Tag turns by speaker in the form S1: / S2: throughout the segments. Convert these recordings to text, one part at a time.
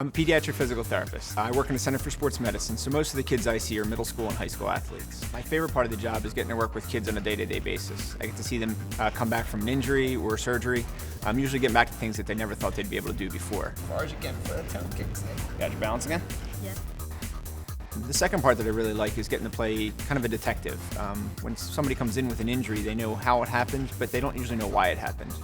S1: I'm a pediatric physical therapist. I work in a center for sports medicine, so most of the kids I see are middle school and high school athletes. My favorite part of the job is getting to work with kids on a day-to-day basis. I get to see them come back from an injury or surgery. I'm usually getting back to things that they never thought they'd be able to do before.
S2: As far as you get for a toe kicks in.
S1: Got your balance again?
S3: Yeah.
S1: The second part that I really like is getting to play kind of a detective. When somebody comes in with an injury, they know how it happened, but they don't usually know why it happened.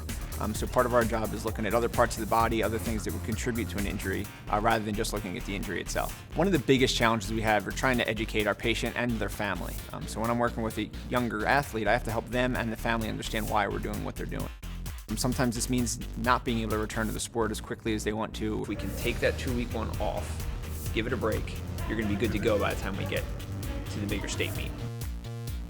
S1: So part of our job is looking at other parts of the body, other things that would contribute to an injury, rather than just looking at the injury itself. One of the biggest challenges we have are trying to educate our patient and their family. So when I'm working with a younger athlete, I have to help them and the family understand why we're doing what they're doing. Sometimes this means not being able to return to the sport as quickly as they want to. If we can take that 2-week one off, give it a break, you're going to be good to go by the time we get to the bigger state meet.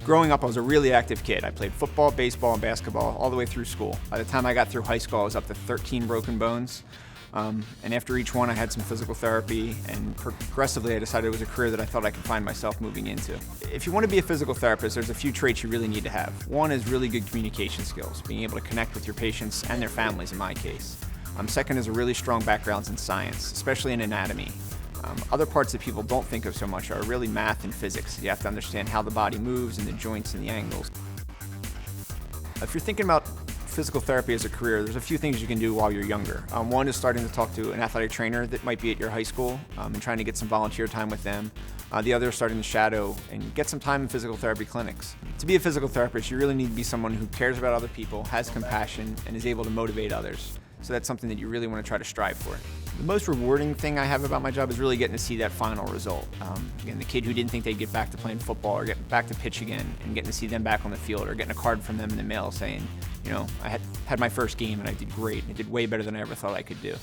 S1: Growing up, I was a really active kid. I played football, baseball, and basketball all the way through school. By the time I got through high school, I was up to 13 broken bones. And after each one, I had some physical therapy, and progressively, I decided it was a career that I thought I could find myself moving into. If you want to be a physical therapist, there's a few traits you really need to have. One is really good communication skills, being able to connect with your patients and their families in my case. Second is a really strong background in science, especially in anatomy. Other parts that people don't think of so much are really math and physics. You have to understand how the body moves and the joints and the angles. If you're thinking about physical therapy as a career, there's a few things you can do while you're younger. One is starting to talk to an athletic trainer that might be at your high school and trying to get some volunteer time with them. The other is starting to shadow and get some time in physical therapy clinics. To be a physical therapist, you really need to be someone who cares about other people, has compassion, and is able to motivate others. So that's something that you really want to try to strive for. The most rewarding thing I have about my job is really getting to see that final result. Again, the kid who didn't think they'd get back to playing football or get back to pitch again, and getting to see them back on the field, or getting a card from them in the mail saying, you know, I had my first game and I did great. I did way better than I ever thought I could do.